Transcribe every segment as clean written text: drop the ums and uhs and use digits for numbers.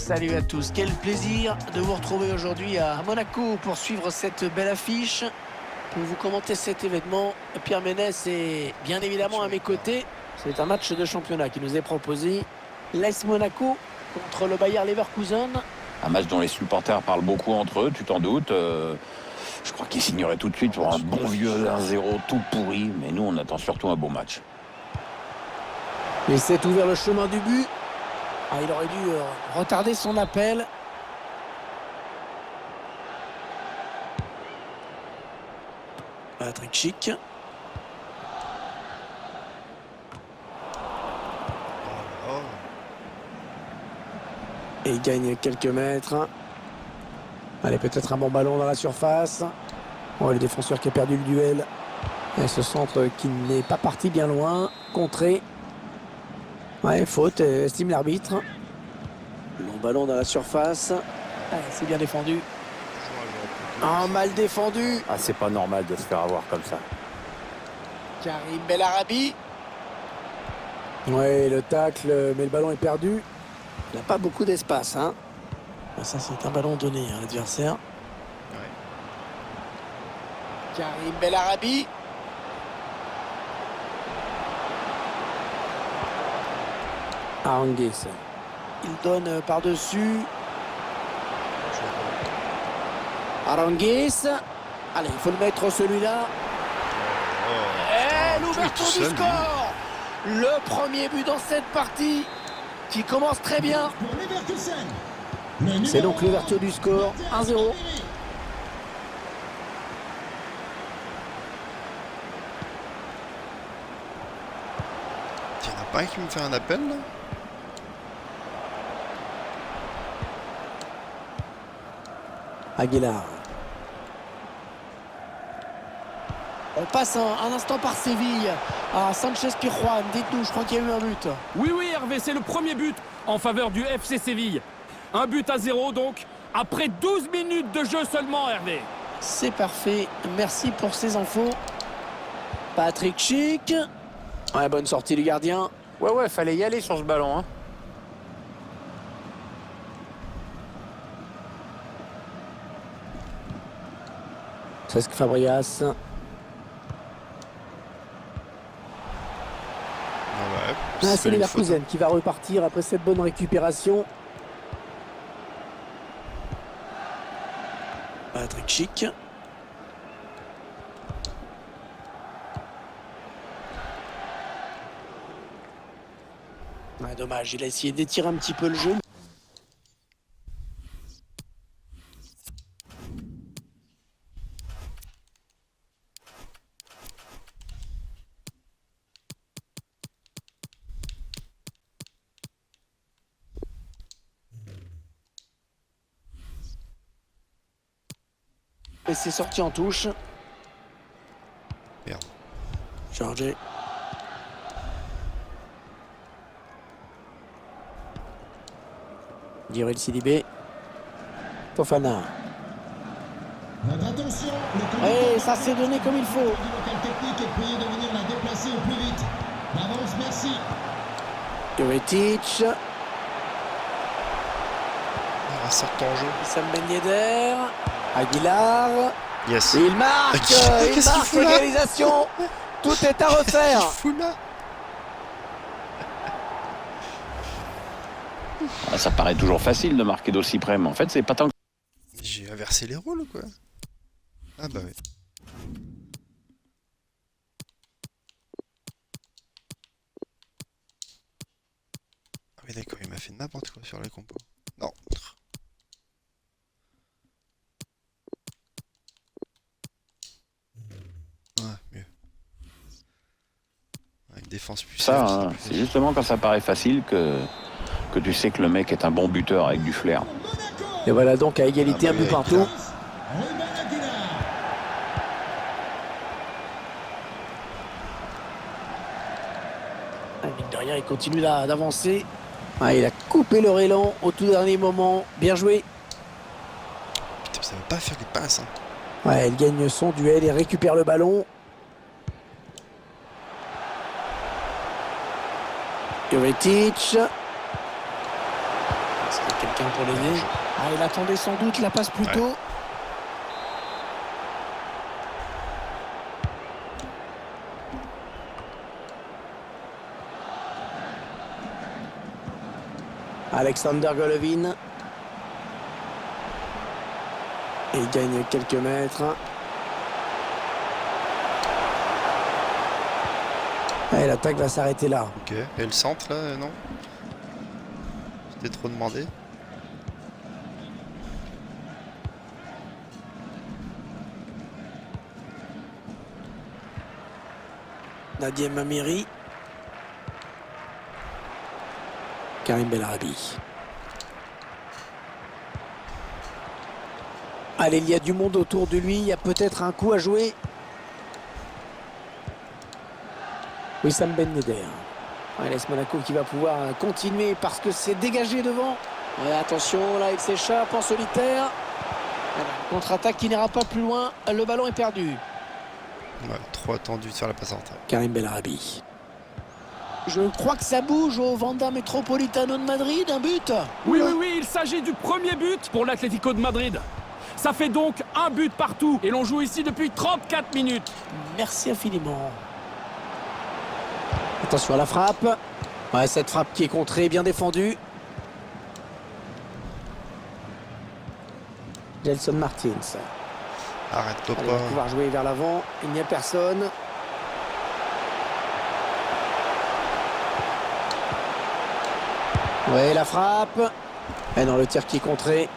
Salut à tous, quel plaisir de vous retrouver aujourd'hui à Monaco pour suivre cette belle affiche. Pour vous commenter cet événement, Pierre Ménès est bien évidemment à mes côtés. C'est un match de championnat qui nous est proposé. L'AS Monaco contre le Bayer Leverkusen. Un match dont les supporters parlent beaucoup entre eux, tu t'en doutes. Je crois qu'ils signeraient tout de suite pour un bon vieux 1-0 tout pourri. Mais nous, on attend surtout un beau match. Il s'est ouvert le chemin du but. Il aurait dû retarder son appel. Patrick Schick. Et il gagne quelques mètres. Allez, peut-être un bon ballon dans la surface. Le défenseur qui a perdu le duel. Et ce centre qui n'est pas parti bien loin. Contré. Faute, estime l'arbitre. Long ballon dans la surface. C'est bien défendu. Mal défendu. C'est pas normal de se faire avoir comme ça. Karim Bellarabi. Le tacle, mais le ballon est perdu. Il n'a pas beaucoup d'espace. Ça, c'est un ballon donné à l'adversaire. Karim Bellarabi. Arangues. Il donne par-dessus. Arangues. Allez, il faut le mettre celui-là. Et l'ouverture du score. Le premier but dans cette partie qui commence très bien. C'est donc l'ouverture du score. 1-0. Il n'y en a pas un qui me fait un appel là? Aguilar. On passe un instant par Séville. Sanchez Pizjuán, dites-nous, je crois qu'il y a eu un but. Oui, Hervé, c'est le premier but en faveur du FC Séville. 1-0 donc, après 12 minutes de jeu seulement, Hervé. C'est parfait, merci pour ces infos. Patrick Schick. Bonne sortie du gardien. Fallait y aller sur ce ballon. Cesc Fabregas. C'est Leverkusen qui va repartir après cette bonne récupération. Patrick Schick. Dommage, il a essayé d'étirer un petit peu le jeu. Et c'est sorti en touche. Merde. Chargé. Djibril Sidibé. Fofana. Attention, Ça s'est donné comme il faut. Du local technique est prié de venir la déplacer au plus vite. D'avance, merci. Jovetic. Sort en jeu. Sam Ben Yedder. Aguilar. Yes. Et il marque. Il marque l'égalisation. Tout est à refaire. Ça paraît toujours facile de marquer d'aussi près, mais en fait, c'est pas tant que... J'ai inversé les rôles ou quoi? Ah bah oui. Ah oui d'accord, il m'a fait n'importe quoi sur les compos. Non. Mieux. Une défense puissante. Ça, c'est justement quand ça paraît facile que tu sais que le mec est un bon buteur avec du flair. Et voilà donc à égalité, un but partout. Mine de rien, il continue d'avancer. Il a coupé leur élan au tout dernier moment. Bien joué. Putain, ça va pas faire des passes. Il gagne son duel et récupère le ballon. Jovetic. quelqu'un pour l'aider. Ah, il attendait sans doute la passe plus tôt. Alexander Golovin. Et il gagne quelques mètres. Et l'attaque va s'arrêter là. Ok. Et le centre là, non? C'était trop demandé. Nadia Mamiri. Karim Bellarabi. Allez, il y a du monde autour de lui. Il y a peut-être un coup à jouer. Wissam Ben Yedder. Ouais, laisse Monaco qui va pouvoir continuer parce que c'est dégagé devant. Ouais, attention, là il s'échappe en solitaire. Voilà, contre-attaque qui n'ira pas plus loin. Le ballon est perdu. Ouais, trop attendu sur la passe en retrait. Karim Bellarabi. Je crois que ça bouge au Wanda Metropolitano de Madrid, un but. Oui, il s'agit du premier but pour l'Atlético de Madrid. Ça fait donc un but partout et l'on joue ici depuis 34 minutes. Merci infiniment. Attention à la frappe. Ouais, cette frappe qui est contrée, bien défendue. Gelson Martins. Arrête-toi Allez, on va pas. pouvoir jouer vers l'avant. Il n'y a personne. Ouais, la frappe. Et dans le tir qui est contré.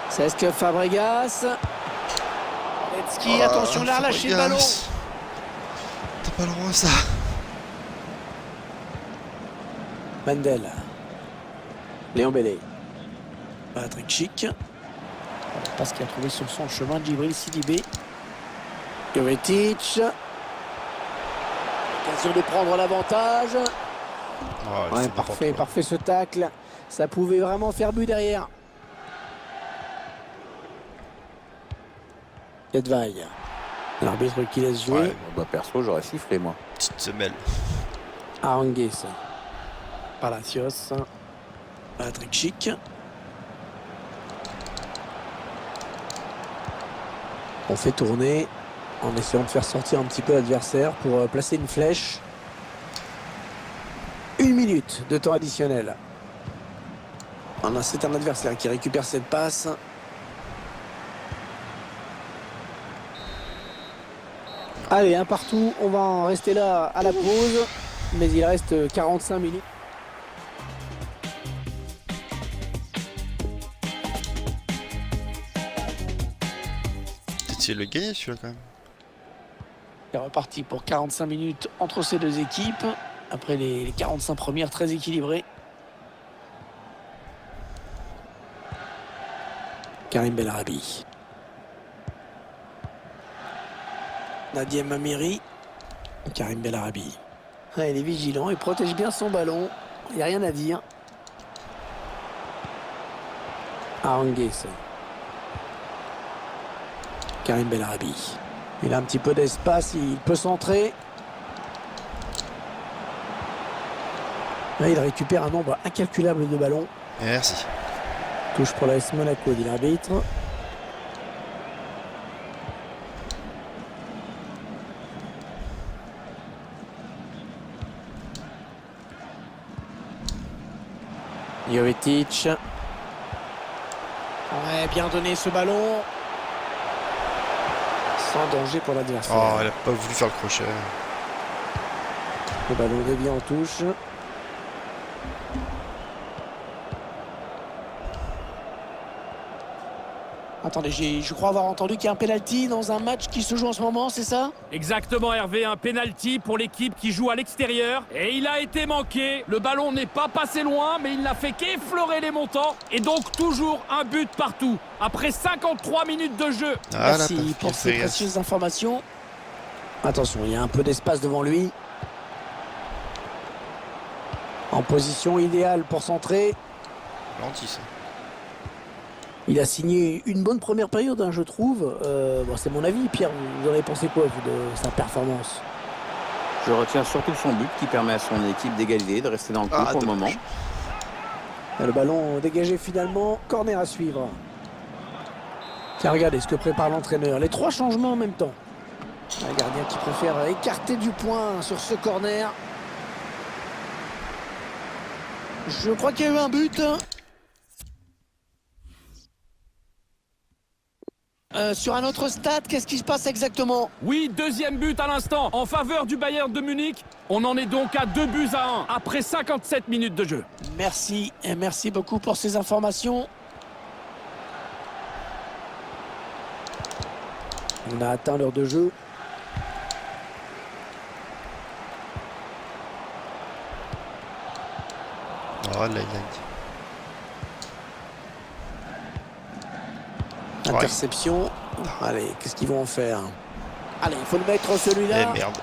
C'est ce que Fabregas. Letski, attention là, lâchez le ballon. T'as pas le droit à ça. Mandel. Léon Bellé. Patrick Schick. Passe qui a trouvé sur son chemin Djibril Sidibé. Jovetic. Occasion de prendre l'avantage. Oh, Ouais, parfait ce tacle. Ça pouvait vraiment faire but derrière. Edvaille. L'arbitre qui laisse jouer. Ouais. Bah, perso, j'aurais sifflé, moi. Petite semelle. Arangues. Palacios. Patrick Schick. On fait tourner en essayant de faire sortir un petit peu l'adversaire pour placer une flèche. 1 minute de temps additionnel. C'est un adversaire qui récupère cette passe. Allez, un partout. On va en rester là à la pause. Mais il reste 45 minutes. Peut-être essayer de le gagner celui-là quand même. C'est reparti pour 45 minutes entre ces deux équipes. Après les 45 premières très équilibrées. Karim Bellarabi. Nadia Mamiri. Karim Bellarabi. Ah, il est vigilant, il protège bien son ballon. Il n'y a rien à dire. Arangues. Karim Bellarabi. Il a un petit peu d'espace, il peut centrer. Là, il récupère un nombre incalculable de ballons. Merci. Touche pour l'AS Monaco, dit l'arbitre. Jovetic. Ouais, bien donné ce ballon. Sans danger pour l'adversaire. Oh, elle a pas voulu faire le crochet. Le ballon dévié en touche. Attendez, je crois avoir entendu qu'il y a un penalty dans un match qui se joue en ce moment, c'est ça? Exactement, Hervé, un penalty pour l'équipe qui joue à l'extérieur. Et il a été manqué. Le ballon n'est pas passé loin, mais il n'a fait qu'effleurer les montants. Et donc toujours un but partout. Après 53 minutes de jeu. Ah, Merci pour ces précieuses informations. Attention, il y a un peu d'espace devant lui. En position idéale pour centrer. Gentil ça. Il a signé une bonne première période, hein, je trouve. Bon, c'est mon avis. Pierre, vous en avez pensé quoi, vous, de sa performance? Je retiens surtout son but qui permet à son équipe d'égaliser, de rester dans le coup pour le moment. Et le ballon dégagé finalement. Corner à suivre. Tiens, regardez ce que prépare l'entraîneur. Les 3 changements en même temps. Un gardien qui préfère écarter du point sur ce corner. Je crois qu'il y a eu un but. Sur un autre stade, qu'est-ce qui se passe exactement? Oui, deuxième but à l'instant en faveur du Bayern de Munich. On en est donc à 2-1 après 57 minutes de jeu. Merci, et merci beaucoup pour ces informations. On a atteint l'heure de jeu. Oh, là, Interception. Allez, qu'est-ce qu'ils vont en faire? Allez, il faut le mettre Eh celui-là. merde.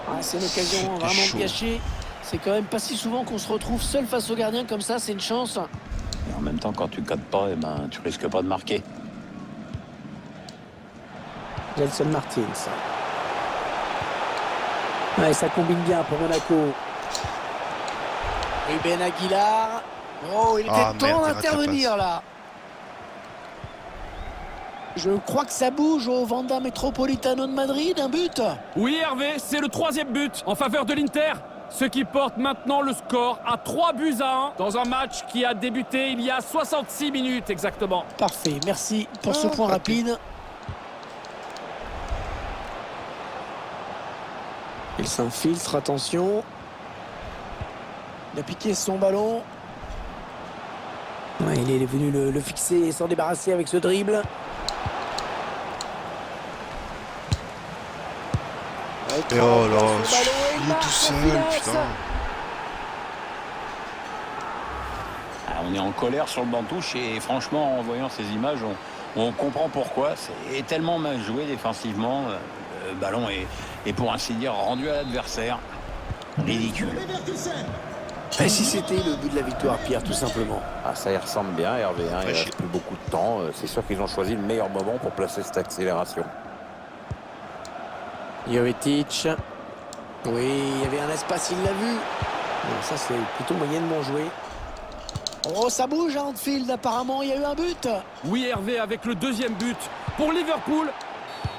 Ah, c'est une occasion C'était vraiment chaud. gâchée. C'est quand même pas si souvent qu'on se retrouve seul face au gardien comme ça, c'est une chance. Et en même temps, quand tu cadres pas, eh ben, tu risques pas de marquer. Gelson Martins. Ouais, ça combine bien pour Monaco. Ruben Aguilar. Oh, il était Ah, temps merde, il rate la d'intervenir passe. là. Je crois que ça bouge au Wanda Metropolitano de Madrid, un but. Oui, Hervé, c'est le 3e but en faveur de l'Inter. Ce qui porte maintenant le score à 3-1 dans un match qui a débuté il y a 66 minutes exactement. Parfait, merci pour ce point rapide. Il s'infiltre, attention. Il a piqué son ballon. Ouais, il est venu le fixer et s'en débarrasser avec ce dribble. Et oh là, Ce ballon, il est marque tout en seul, finesse. putain. Ah, on est en colère sur le banc de touche et franchement, en voyant ces images, on comprend pourquoi. C'est tellement mal joué défensivement. Le ballon est pour ainsi dire rendu à l'adversaire. Ridicule. Leverkusen. Et si c'était le but de la victoire, Pierre, tout simplement? Ah, ça y ressemble bien, Hervé. Hein. Il Ouais, ne reste plus beaucoup de temps. C'est sûr qu'ils ont choisi le meilleur moment pour placer cette accélération. Jovetic. Oui, il y avait un espace, il l'a vu. Bon, ça, c'est plutôt moyennement joué. Oh, ça bouge à Anfield, apparemment, il y a eu un but. Oui, Hervé avec le 2e but pour Liverpool.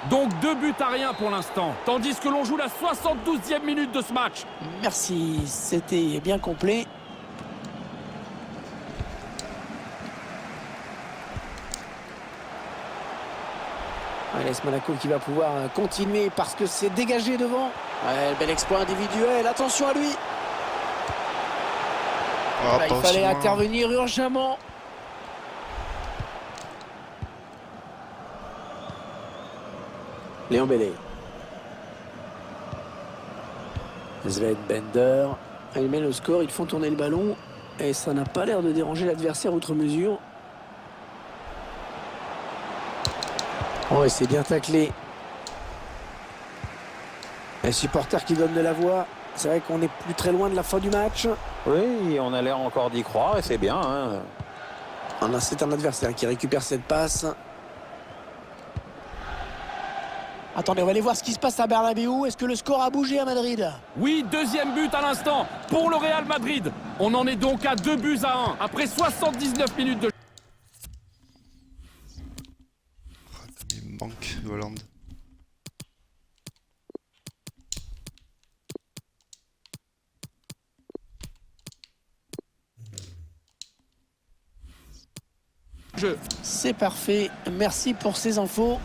Donc 2-1 pour l'instant. Tandis que l'on joue la 72e minute de ce match. Merci, c'était bien complet. Laisse Monaco qui va pouvoir continuer parce que c'est dégagé devant. Ouais, bel exploit individuel, attention à lui. Ah, Là, il pas fallait aussi loin. intervenir urgemment. Léon Bellé. Sven Bender. Il met le score, ils font tourner le ballon. Et ça n'a pas l'air de déranger l'adversaire outre mesure. Oh, et c'est bien taclé. Les supporters qui donnent de la voix. C'est vrai qu'on n'est plus très loin de la fin du match. Oui, on a l'air encore d'y croire et c'est bien. Hein. C'est un adversaire qui récupère cette passe. Attendez, on va aller voir ce qui se passe à Bernabéu. Est-ce que le score a bougé à Madrid? Oui, 2e but à l'instant pour le Real Madrid. On en est donc à 2-1 après 79 minutes de jeu. Ah, comme il me manque, Hollande. C'est parfait. Merci pour ces infos.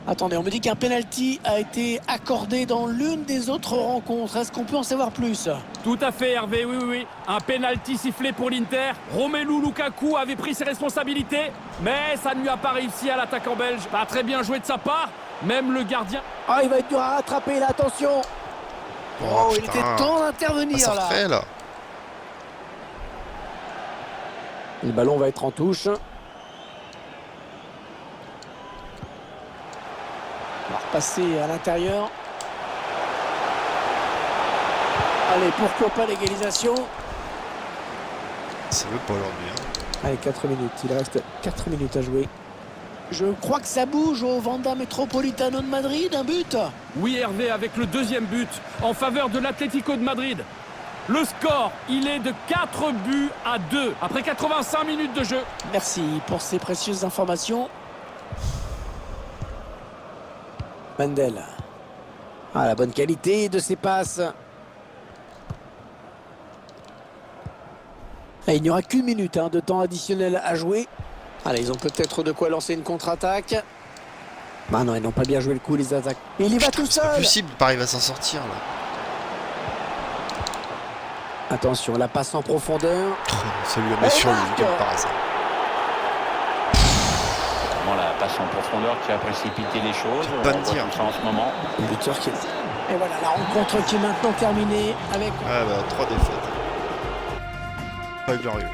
Attendez, on me dit qu'un penalty a été accordé dans l'une des autres rencontres. Est-ce qu'on peut en savoir plus? Tout à fait, Hervé, oui. Un penalty sifflé pour l'Inter. Romelu Lukaku avait pris ses responsabilités, mais ça ne lui a pas réussi à l'attaquant belge. Pas très bien joué de sa part, même le gardien. Ah, il va être dur à rattraper là, attention. Oh, il putain. était temps Ah, d'intervenir ça là. refait, là. Le ballon va être en touche. On va repasser à l'intérieur. Allez, pourquoi pas l'égalisation? Ça veut pas aujourd'hui. Hein. Allez, 4 minutes. Il reste 4 minutes à jouer. Je crois que ça bouge au Wanda Metropolitano de Madrid, un but. Oui, Hervé avec le 2e but en faveur de l'Atlético de Madrid. Le score, il est de 4-2 après 85 minutes de jeu. Merci pour ces précieuses informations. Mandel. Ah, la bonne qualité de ses passes. Et il n'y aura qu'une minute de temps additionnel à jouer. Allez, ils ont peut-être de quoi lancer une contre-attaque. Bah non, ils n'ont pas bien joué le coup, les attaques. Et il y va tout C'est pas seul. possible, Paris va s'en sortir là. Attention, la passe en profondeur. Ça lui a mis sur lui, comme par hasard. Vraiment la passe en profondeur qui a précipité les choses. Pas On me voit dire. tout ça en ce moment. Le buteur qui... Et voilà, la rencontre qui est maintenant terminée avec... Ah bah 3 défaites. Pas glorieux.